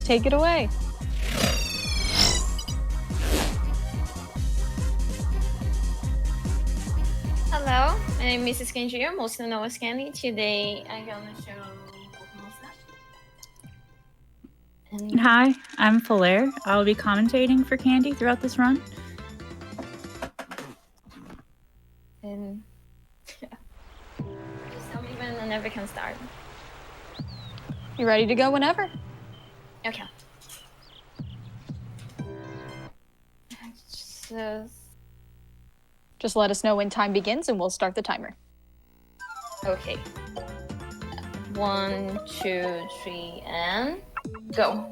take it away. Hello, my name is MrsCandyria, mostly known as Candy. Today I'm gonna show Pokemon Snap. And Hi, I'm fullaire. I'll be commentating for Candy throughout this run. And just tell me whenever can start. You ready to go whenever? Okay. Just let us know when time begins and we'll start the timer. Okay. 1, 2, 3, and go.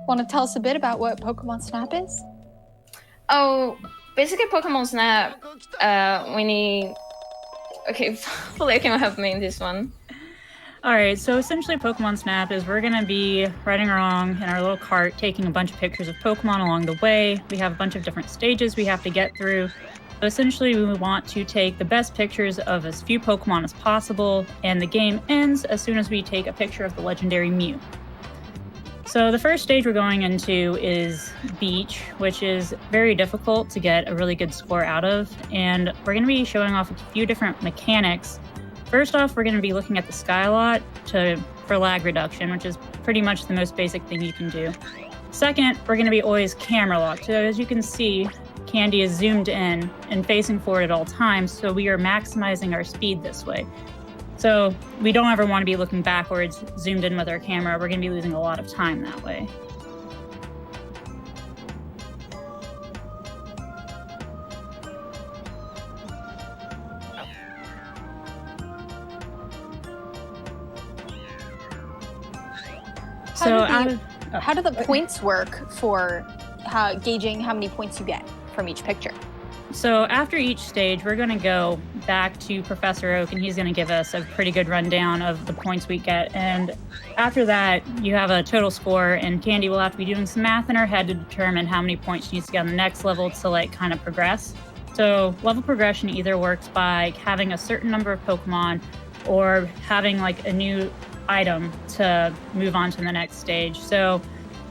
Want to tell us a bit about what Pokemon Snap is? Oh, basically Pokemon Snap, we need... Okay, Fullaire can help me in this one. Alright, so essentially Pokemon Snap is we're going to be riding along in our little cart, taking a bunch of pictures of Pokemon along the way. We have a bunch of different stages we have to get through. So essentially we want to take the best pictures of as few Pokemon as possible, and the game ends as soon as we take a picture of the legendary Mew. So the first stage we're going into is Beach, which is very difficult to get a really good score out of, and we're going to be showing off a few different mechanics. First off, we're going to be looking at the sky lot for lag reduction, which is pretty much the most basic thing you can do. Second, we're going to be always camera locked. So as you can see, Candy is zoomed in and facing forward at all times, so we are maximizing our speed this way. So we don't ever want to be looking backwards, zoomed in with our camera. We're going to be losing a lot of time that way. How do the points work for gauging how many points you get from each picture? So after each stage, we're going to go back to Professor Oak, and he's going to give us a pretty good rundown of the points we get. And after that, you have a total score, and Candy will have to be doing some math in her head to determine how many points she needs to get on the next level to kind of progress. So level progression either works by having a certain number of Pokemon or having a new item to move on to the next stage. So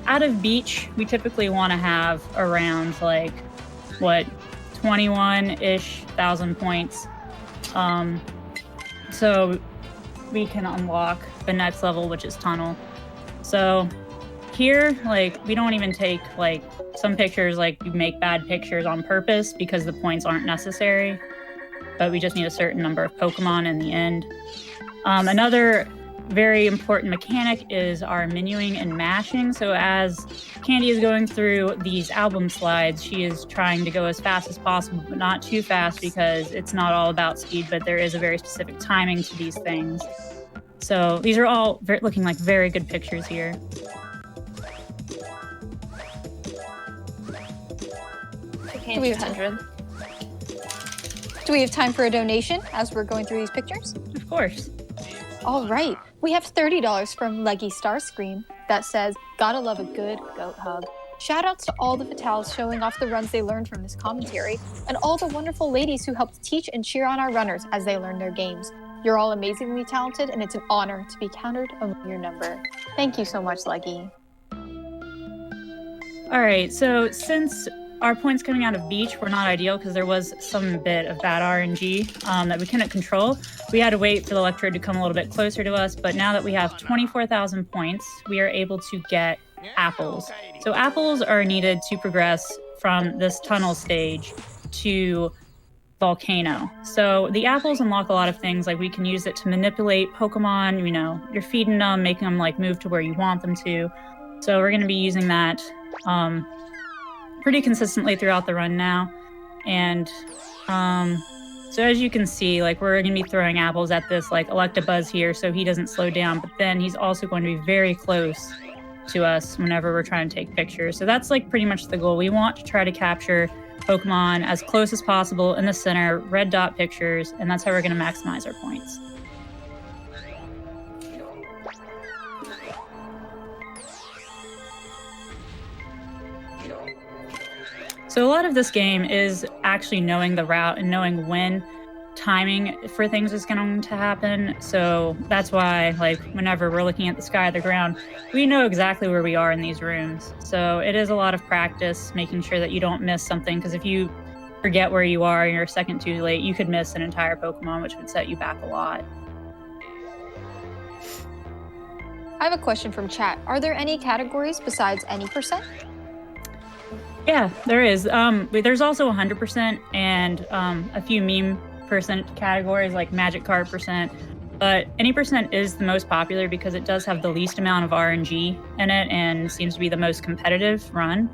out of Beach, we typically want to have around 21-ish thousand points. So we can unlock the next level, which is Tunnel. So here, we don't even take some pictures, you make bad pictures on purpose because the points aren't necessary, but we just need a certain number of Pokemon in the end. Another very important mechanic is our menuing and mashing. So as Candy is going through these album slides, she is trying to go as fast as possible, but not too fast because it's not all about speed, but there is a very specific timing to these things. So these are all looking like very good pictures here. Do we have time for a donation as we're going through these pictures? Of course. All right. We have $30 from Leggy Starscream that says, "Gotta love a good goat hug." Shoutouts to all the Fatales showing off the runs they learned from this commentary, and all the wonderful ladies who helped teach and cheer on our runners as they learn their games. You're all amazingly talented, and it's an honor to be counted among your number. Thank you so much, Leggy. All right, so since our points coming out of Beach were not ideal because there was some bit of bad RNG that we couldn't control, we had to wait for the Electrode to come a little bit closer to us, but now that we have 24,000 points, we are able to get apples. So apples are needed to progress from this tunnel stage to Volcano. So the apples unlock a lot of things, we can use it to manipulate Pokemon, you're feeding them, making them move to where you want them to. So we're going to be using that pretty consistently throughout the run now. And so as you can see, we're going to be throwing apples at this Electabuzz here so he doesn't slow down, but then he's also going to be very close to us whenever we're trying to take pictures. So that's pretty much the goal. We want to try to capture Pokemon as close as possible in the center, red dot pictures, and that's how we're going to maximize our points. So a lot of this game is actually knowing the route and knowing when timing for things is going to happen. So that's why, like, whenever we're looking at the sky or the ground, we know exactly where we are in these rooms. So it is a lot of practice making sure that you don't miss something, because if you forget where you are and you're a second too late, you could miss an entire Pokemon, which would set you back a lot. I have a question from chat. Are there any categories besides any %? Yeah, there is. There's also 100% and a few meme % categories like Magic Card %. But any % is the most popular because it does have the least amount of RNG in it and seems to be the most competitive run.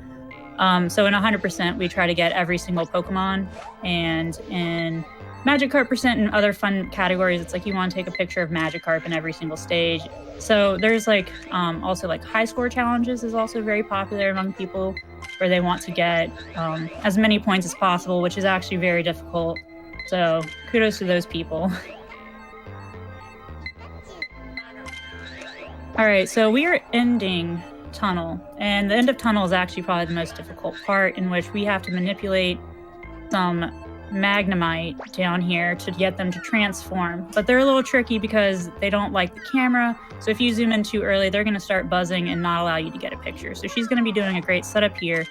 So in 100%, we try to get every single Pokemon. And in Magic Card % and other fun categories, it's like you want to take a picture of Magikarp in every single stage. So there's like also like high score challenges is also very popular among people, where they want to get as many points as possible, which is actually very difficult. So kudos to those people. All right, so we are ending Tunnel, and the end of Tunnel is actually probably the most difficult part, in which we have to manipulate some Magnemite down here to get them to transform. But they're a little tricky because they don't like the camera, so if you zoom in too early, they're going to start buzzing and not allow you to get a picture. So she's going to be doing a great setup here,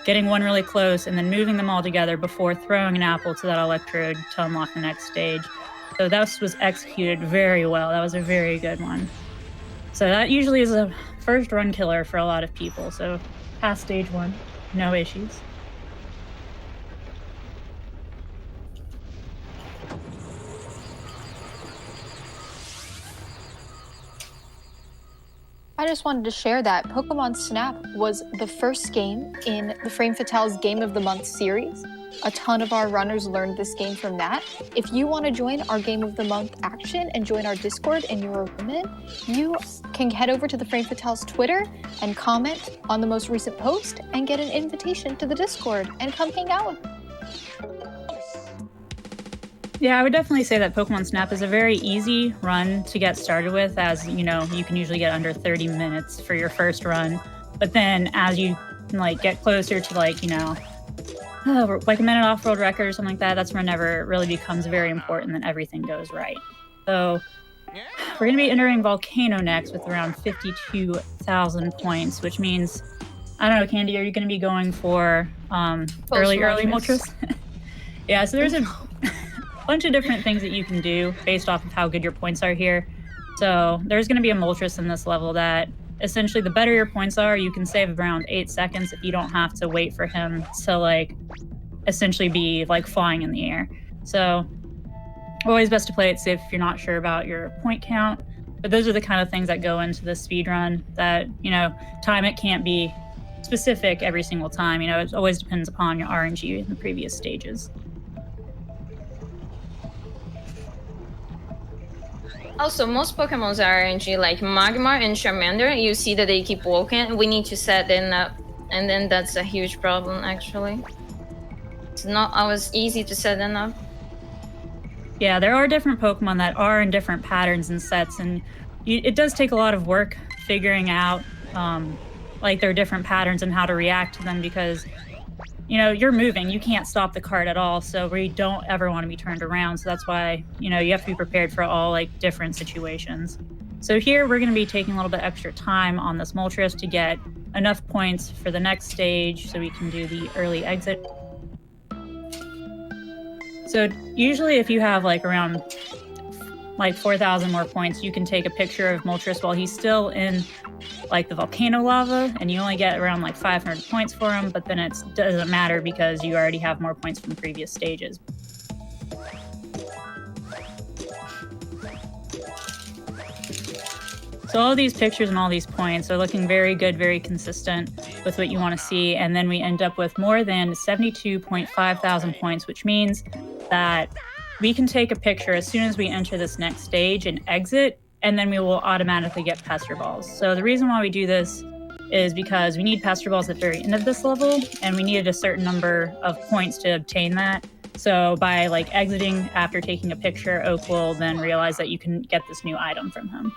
getting one really close and then moving them all together before throwing an apple to that electrode to unlock the next stage. So that was executed very well. That was a very good one. So that usually is a first run killer for a lot of people. So past stage 1, no issues. I just wanted to share that Pokemon Snap was the first game in the Frame Fatale's Game of the Month series. A ton of our runners learned this game from that. If you want to join our Game of the Month action and join our Discord and you're a woman, you can head over to the Frame Fatale's Twitter and comment on the most recent post and get an invitation to the Discord and come hang out with them. Yeah, I would definitely say that Pokemon Snap is a very easy run to get started with, as you know, you can usually get under 30 minutes for your first run. But then as you like get closer to like, you know, like a minute off world record or something like that, that's whenever it really becomes very important that everything goes right. So we're going to be entering Volcano next with around 52,000 points, which means, I don't know, Candy, are you going to be going for early Moltres? Yeah, so there's a bunch of different things that you can do based off of how good your points are here. So there's going to be a Moltres in this level that essentially the better your points are, you can save around 8 seconds if you don't have to wait for him to like essentially be like flying in the air. So always best to play it safe if you're not sure about your point count. But those are the kind of things that go into the speed run that, you know, time it can't be specific every single time. You know, it always depends upon your RNG in the previous stages. Also, most Pokemon's RNG, like Magmar and Charmander, you see that they keep walking. We need to set them up, and then that's a huge problem, actually. It's not always easy to set them up. Yeah, there are different Pokemon that are in different patterns and sets, and it does take a lot of work figuring out like their different patterns and how to react to them, because you know, you're moving, you can't stop the cart at all, so we don't ever want to be turned around. So that's why, you know, you have to be prepared for all like different situations. So here we're going to be taking a little bit extra time on this Moltres to get enough points for the next stage so we can do the early exit. So usually if you have like around like 4,000 more points, you can take a picture of Moltres while he's still in like the volcano lava, and you only get around like 500 points for him, but then it doesn't matter because you already have more points from previous stages. So all these pictures and all these points are looking very good, very consistent with what you want to see, and then we end up with more than 72.5 thousand points, which means that we can take a picture as soon as we enter this next stage and exit, and then we will automatically get Pester Balls. So the reason why we do this is because we need Pester Balls at the very end of this level, and we needed a certain number of points to obtain that. So by like exiting after taking a picture, Oak will then realize that you can get this new item from him.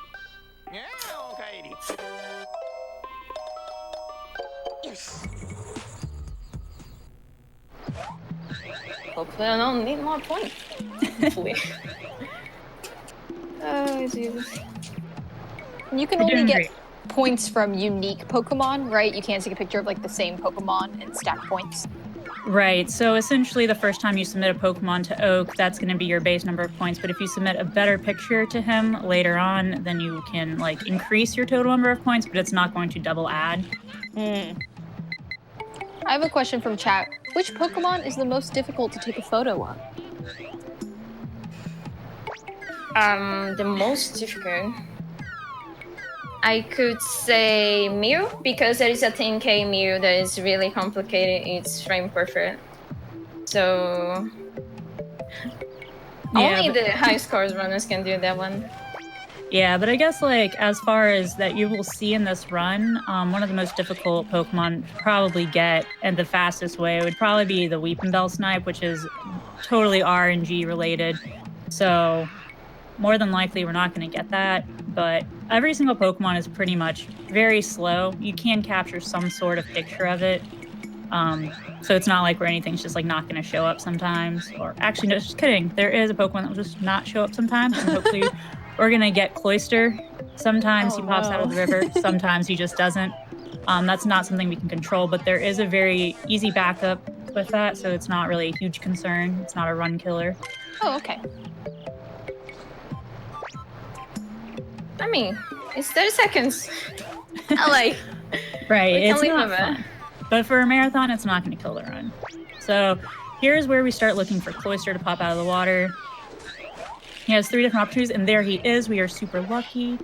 Hopefully I don't need more points. Hopefully. Oh, Jesus. You can You're only doing get great. points from unique Pokemon, right? You can't take a picture of like the same Pokemon and stack points. Right. So essentially, the first time you submit a Pokemon to Oak, that's going to be your base number of points. But if you submit a better picture to him later on, then you can like increase your total number of points, but it's not going to double add. I have a question from chat. Which Pokemon is the most difficult to take a photo of? The most difficult. I could say Mew, because there is a 10k Mew that is really complicated. It's frame perfect. So only the high scores runners can do that one. Yeah, but I guess like as far as that you will see in this run, one of the most difficult Pokemon to probably get and the fastest way would probably be the Weepinbell Snipe, which is totally RNG related. So more than likely we're not going to get that, but every single Pokemon is pretty much very slow. You can capture some sort of picture of it. So it's not like where anything's just like not going to show up sometimes. Or actually, no, just kidding. There is a Pokemon that will just not show up sometimes, and hopefully we're going to get Cloyster. Sometimes he pops out of the river, sometimes he just doesn't. That's not something we can control, but there is a very easy backup with that, so it's not really a huge concern. It's not a run killer. Oh, okay. I mean, it's 30 seconds. I like. Right, We can it's leave not him fun. But for a marathon, it's not going to kill the run. So here's where we start looking for Cloyster to pop out of the water. He has 3 different opportunities, and there he is. We are super lucky.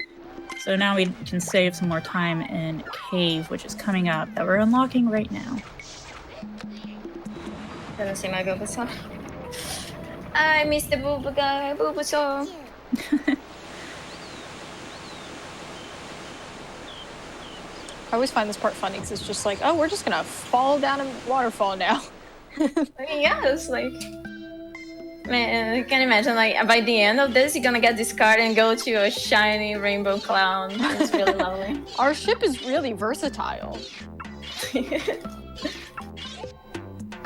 So now we can save some more time in Cave, which is coming up, that we're unlocking right now. Doesn't see my Bulbasaur. I miss the Bulbasaur. I always find this part funny because it's just like, oh, we're just gonna fall down a waterfall now. Yes, like, man, I can imagine, like, by the end of this, you're gonna get this card and go to a shiny rainbow cloud. It's really lovely. Our ship is really versatile.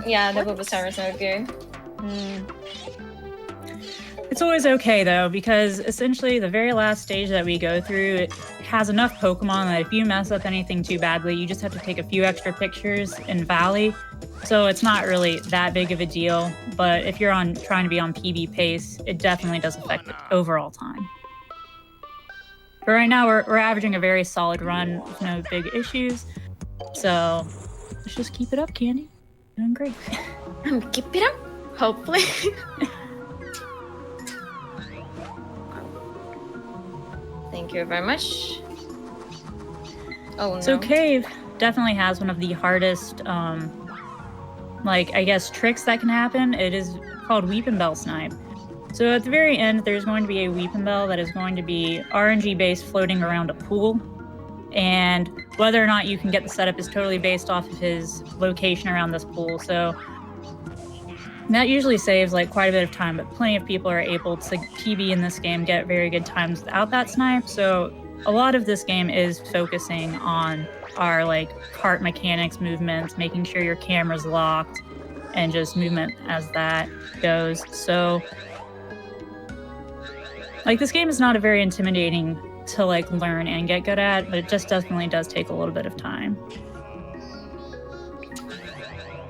Yeah, the Bulbasaur is so good. It's always okay, though, because essentially the very last stage that we go through, it has enough Pokemon that if you mess up anything too badly, you just have to take a few extra pictures in Valley. So it's not really that big of a deal, but if you're trying to be on PB pace, it definitely does affect the overall time. But right now, we're averaging a very solid run with no big issues. So let's just keep it up, Candy. Doing great. Keep it up, hopefully. Thank you very much. Oh no. So Cave definitely has one of the hardest, like, I guess, tricks that can happen. It is called Weepinbell Snipe. So at the very end, there's going to be a Weepinbell that is going to be RNG-based floating around a pool. And whether or not you can get the setup is totally based off of his location around this pool. So that usually saves like quite a bit of time, but plenty of people are able to PB in this game, get very good times without that snipe. So a lot of this game is focusing on our like cart mechanics, movements, making sure your camera's locked, and just movement as that goes. So like this game is not a very intimidating to like learn and get good at, but it just definitely does take a little bit of time.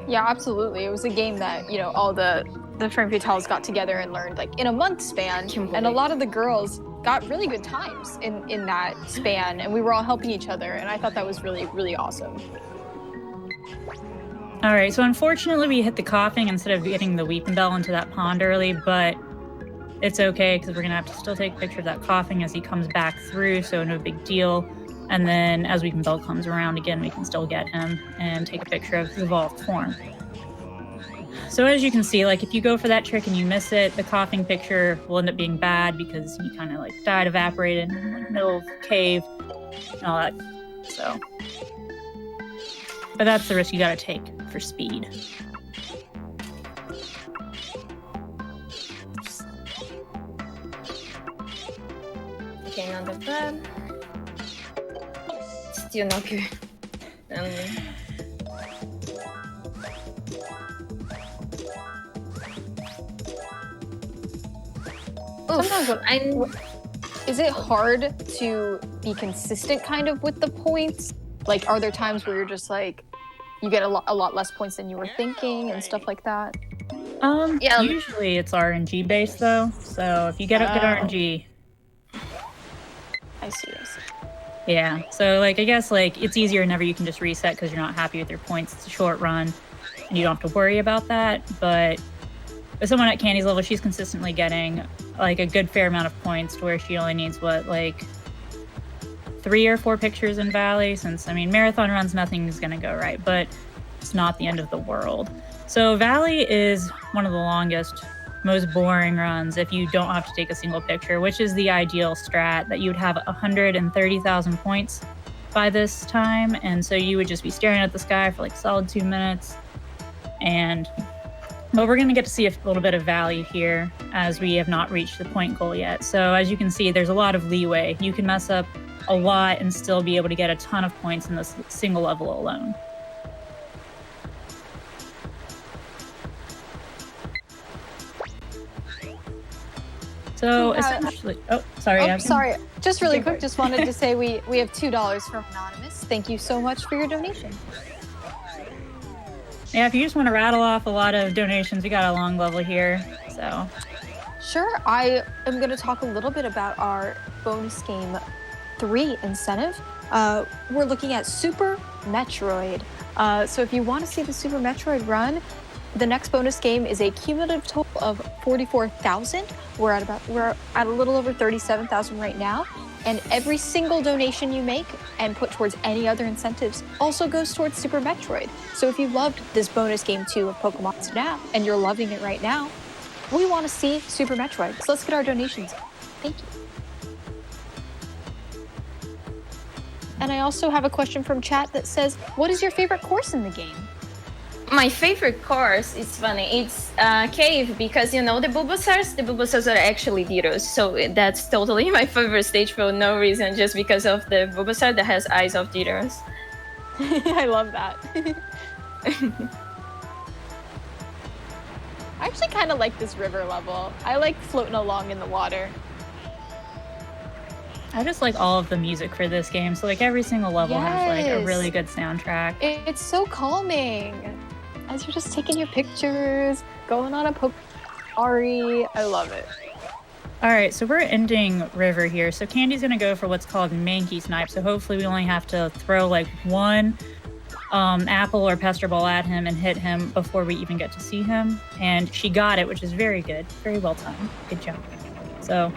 Yeah, absolutely. It was a game that, you know, all the Femme Fatales got together and learned like in a month span. And a lot of the girls got really good times in that span, and we were all helping each other, and I thought that was really, really awesome. All right, so unfortunately we hit the coughing instead of getting the Weepinbell into that pond early, but it's okay because we're gonna have to still take a picture of that coughing as he comes back through, so no big deal. And then as Weepinbell comes around again, we can still get him and take a picture of his evolved form. So as you can see, like if you go for that trick and you miss it, the coughing picture will end up being bad because he kind of like died, evaporated in the middle of the cave and all that. So, but that's the risk you gotta take for speed. Okay, not bad. Still not good. Sometimes I is it hard to be consistent kind of with the points? Like, are there times where you're just like, you get a lot less points than you were thinking and stuff like that? Yeah. Usually it's RNG based though. So if you get a good RNG. I see. Yeah. So like, I guess like it's easier whenever you can just reset because you're not happy with your points. It's a short run and you don't have to worry about that. But with someone at Candy's level, she's consistently getting like a good fair amount of points to where she only needs like 3 or 4 pictures in Valley, since I mean marathon runs, nothing's gonna go right, but it's not the end of the world. So Valley is one of the longest, most boring runs if you don't have to take a single picture, which is the ideal strat, that you would have 130,000 points by this time, and so you would just be staring at the sky for like solid 2 minutes. But we're going to get to see a little bit of Valley here, as we have not reached the point goal yet. So as you can see, there's a lot of leeway. You can mess up a lot and still be able to get a ton of points in this single level alone. So essentially, sorry. Just really quick, just wanted to say we have $2 from Anonymous. Thank you so much for your donation. Yeah, if you just want to rattle off a lot of donations, we got a long level here, so. Sure, I am going to talk a little bit about our bonus game 3 incentive. We're looking at Super Metroid. So if you want to see the Super Metroid run, the next bonus game is a cumulative total of 44,000. We're at a little over 37,000 right now. And every single donation you make and put towards any other incentives also goes towards Super Metroid. So if you loved this bonus game 2 of Pokemon Snap and you're loving it right now, we want to see Super Metroid. So let's get our donations. Thank you. And I also have a question from chat that says, what is your favorite course in the game? My favorite course, it's funny, it's Cave, because you know the Bulbasaurs are actually Dittos, so that's totally my favorite stage for no reason, just because of the Bulbasaur that has eyes of Dittos. I love that. I actually kind of like this river level. I like floating along in the water. I just like all of the music for this game, so like every single level has like a really good soundtrack. It's so calming. As you're just taking your pictures, going on a Ari. I love it. All right, so we're ending River here. So Candy's gonna go for what's called Mankey Snipe. So hopefully we only have to throw like one apple or pester ball at him and hit him before we even get to see him. And she got it, which is very good, very well timed. Good job. So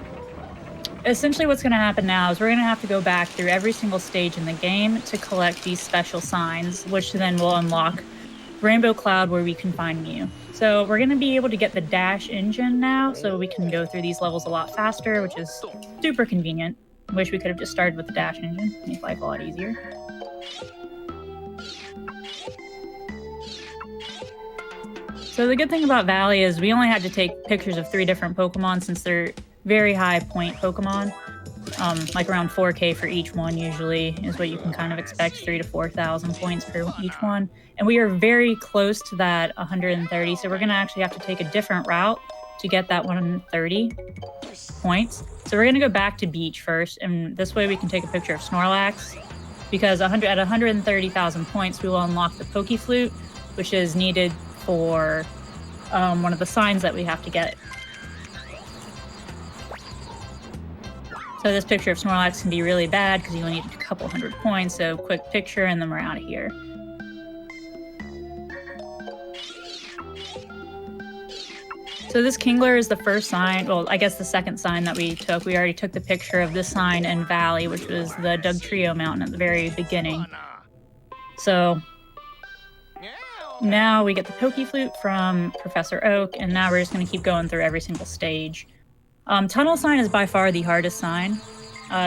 essentially what's gonna happen now is we're gonna have to go back through every single stage in the game to collect these special signs, which then will unlock Rainbow Cloud, where we can find Mew. So we're going to be able to get the dash engine now, so we can go through these levels a lot faster, which is super convenient. Wish we could have just started with the dash engine, make life a lot easier. So the good thing about Valley is we only had to take pictures of 3 different Pokemon, since they're very high point Pokemon. Like around 4K for each one usually is what you can kind of expect, 3,000 to 4,000 points for each one. And we are very close to that 130, so we're going to actually have to take a different route to get that 130 points. So we're going to go back to Beach first, and this way we can take a picture of Snorlax, because at 130,000 points we will unlock the Pokeflute, which is needed for one of the signs that we have to get. So this picture of Snorlax can be really bad because you only need a couple hundred points, so quick picture and then we're out of here. So this Kingler is the first sign, well, I guess the second sign that we took. We already took the picture of this sign in Valley, which was the Dugtrio Mountain at the very beginning. So now we get the Pokeflute from Professor Oak, and now we're just going to keep going through every single stage. Tunnel sign is by far the hardest sign,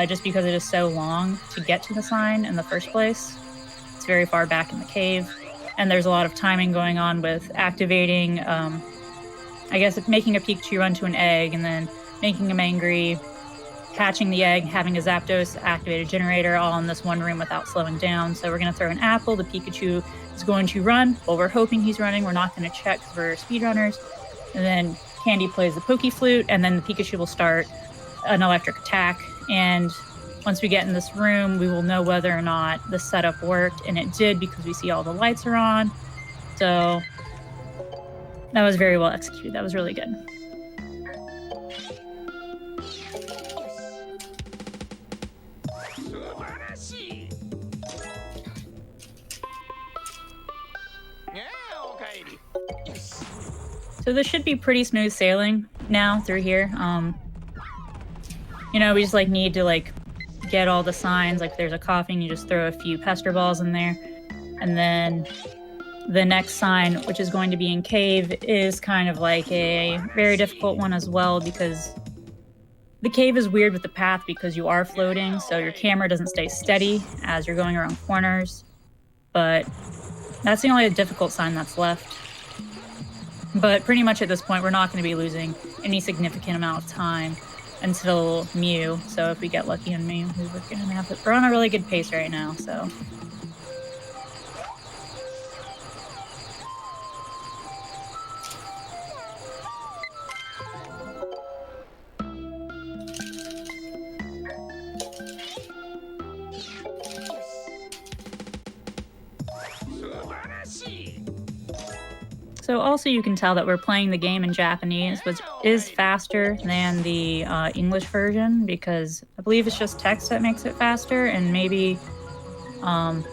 just because it is so long to get to the sign in the first place. It's very far back in the cave, and there's a lot of timing going on with activating, I guess, making a Pikachu run to an egg, and then making him angry, catching the egg, having a Zapdos activate a generator all in this one room without slowing down. So we're going to throw an apple. The Pikachu is going to run. Well, we're hoping he's running. We're not going to check because we're speedrunners. And then Candy plays the Poke Flute, and then the Pikachu will start an electric attack. And once we get in this room, we will know whether or not the setup worked, and it did because we see all the lights are on. So that was very well executed. That was really good. So this should be pretty smooth sailing now through here. You know, we just like need to like get all the signs. Like if there's a coughing, you just throw a few pester balls in there. And then the next sign, which is going to be in cave, is kind of like a very difficult one as well, because the cave is weird with the path because you are floating, so your camera doesn't stay steady as you're going around corners. But that's the only difficult sign that's left. But pretty much at this point, we're not going to be losing any significant amount of time until Mew. So if we get lucky on Mew, we're going to have it. We're on a really good pace right now, so. So also you can tell that we're playing the game in Japanese, which is faster than the English version, because I believe it's just text that makes it faster, and maybe, I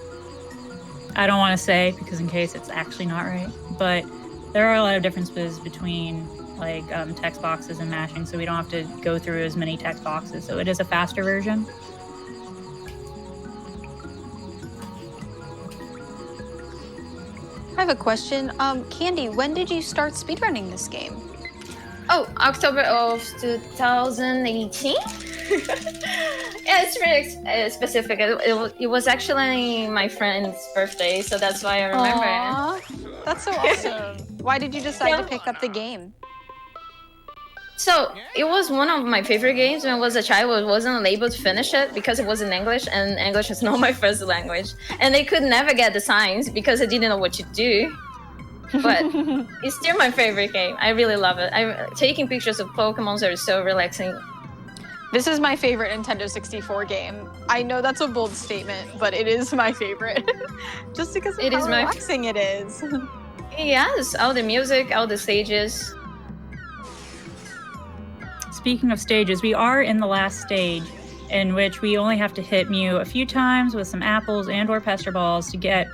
don't want to say because in case it's actually not right, but there are a lot of differences between like text boxes and mashing, so we don't have to go through as many text boxes, so it is a faster version. I have a question. Candy, when did you start speedrunning this game? Oh, October of 2018? Yeah, it's really specific. It was actually my friend's birthday, so that's why I remember it. That's so awesome. Why did you decide to pick up the game? So, it was one of my favorite games when I was a child. I wasn't able to finish it because it was in English, and English is not my first language. And I could never get the signs because I didn't know what to do. But it's still my favorite game. I really love it. Taking pictures of Pokemon are so relaxing. This is my favorite Nintendo 64 game. I know that's a bold statement, but it is my favorite. Just because of how relaxing it is. Yes, all the music, all the stages. Speaking of stages, we are in the last stage, in which we only have to hit Mew a few times with some apples and or pester balls to get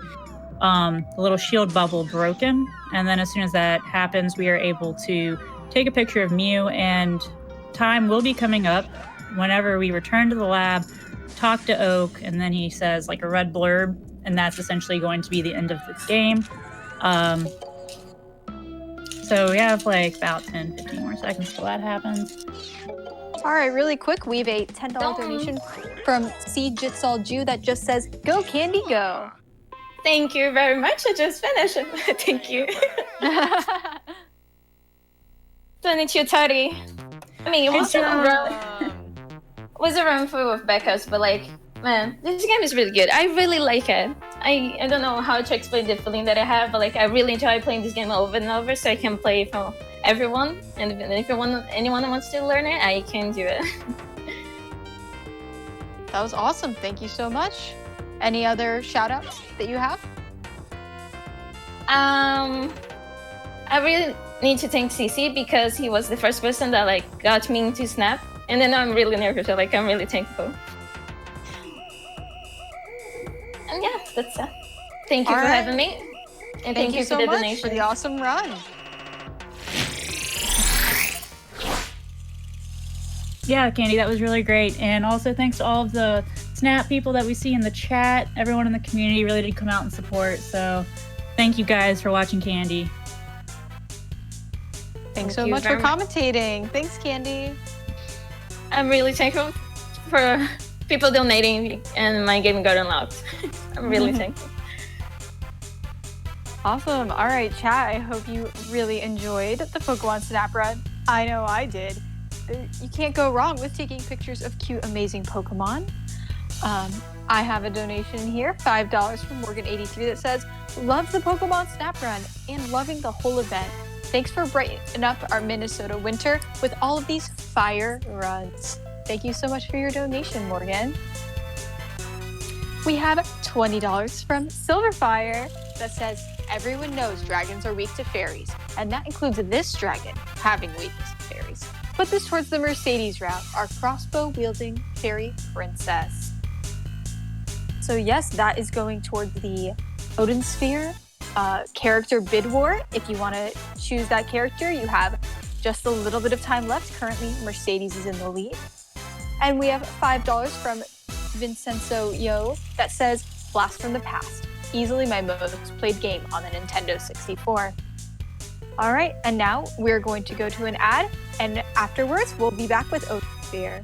the little shield bubble broken. And then as soon as that happens, we are able to take a picture of Mew, and time will be coming up whenever we return to the lab, talk to Oak, and then he says like a red blurb, and that's essentially going to be the end of the game. So we have like about 10-15 more seconds till that happens. All right, really quick, we have a $10 donation from C. Jitsal Jew that just says, "Go Candy, go." Thank you very much. I just finished it. Thank you. 22:30. I mean, it was a run full of backups, but like, man, this game is really good. I really like it. I don't know how to explain the feeling that I have, but like, I really enjoy playing this game over and over, so I can play for everyone. And if anyone wants to learn it, I can do it. That was awesome. Thank you so much. Any other shout-outs that you have? I really need to thank CC because he was the first person that like got me into Snap, and then I'm really nervous. So like, I'm really thankful. And yeah, that's it. Thank you for having me, and thank you so for the much donation. For the awesome run. Yeah, Candy, that was really great. And also thanks to all of the Snap people that we see in the chat. Everyone in the community really did come out and support. So thank you guys for watching Candy. Thanks so much for commentating. Thanks, Candy. I'm really thankful for people donating and my game got unlocked. I'm really thankful. Awesome. All right, chat. I hope you really enjoyed the Pokemon Snap Run. I know I did. You can't go wrong with taking pictures of cute, amazing Pokemon. I have a donation here, $5 from Morgan83 that says, "Love the Pokemon Snap Run and loving the whole event. Thanks for brightening up our Minnesota winter with all of these fire runs. Thank you so much for your donation, Morgan. We have $20 from Silverfire that says, everyone knows dragons are weak to fairies, and that includes this dragon having weakness to fairies. Put this towards the Mercedes route, our crossbow-wielding fairy princess. So yes, that is going toward the Odin Sphere character bid war. If you want to choose that character, you have just a little bit of time left. Currently, Mercedes is in the lead. And we have $5 from Vincenzo Yo that says, Blast from the Past. Easily my most played game on the Nintendo 64. All right, and now we're going to go to an ad, and afterwards we'll be back with Odin Sphere.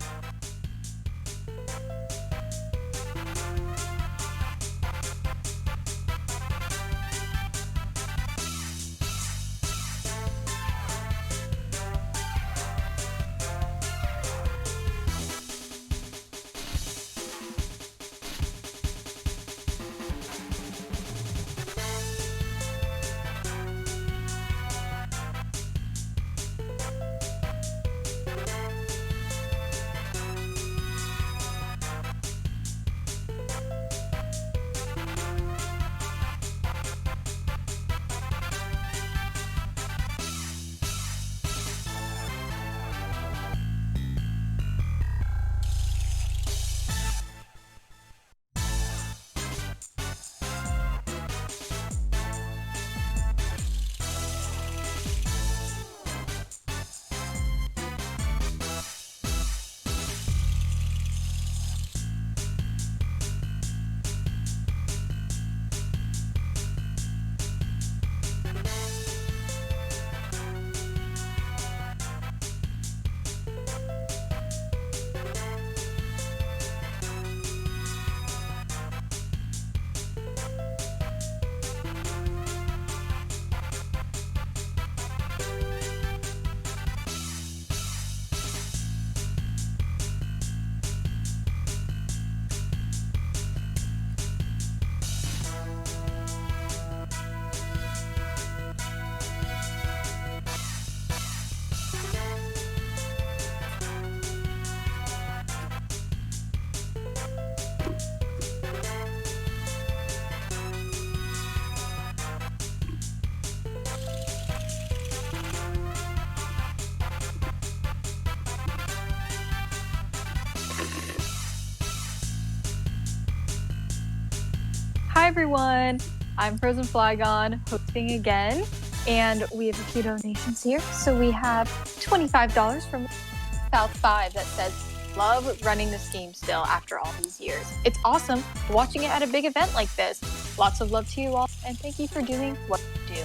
Hi everyone, I'm frozenflygone hosting again, and we have a few donations here. So we have $25 from South 5 that says, love running this game still after all these years. It's awesome watching it at a big event like this. Lots of love to you all, and thank you for doing what you do.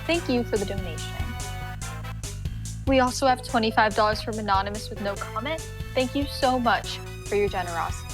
Thank you for the donation. We also have $25 from Anonymous with no comment. Thank you so much for your generosity.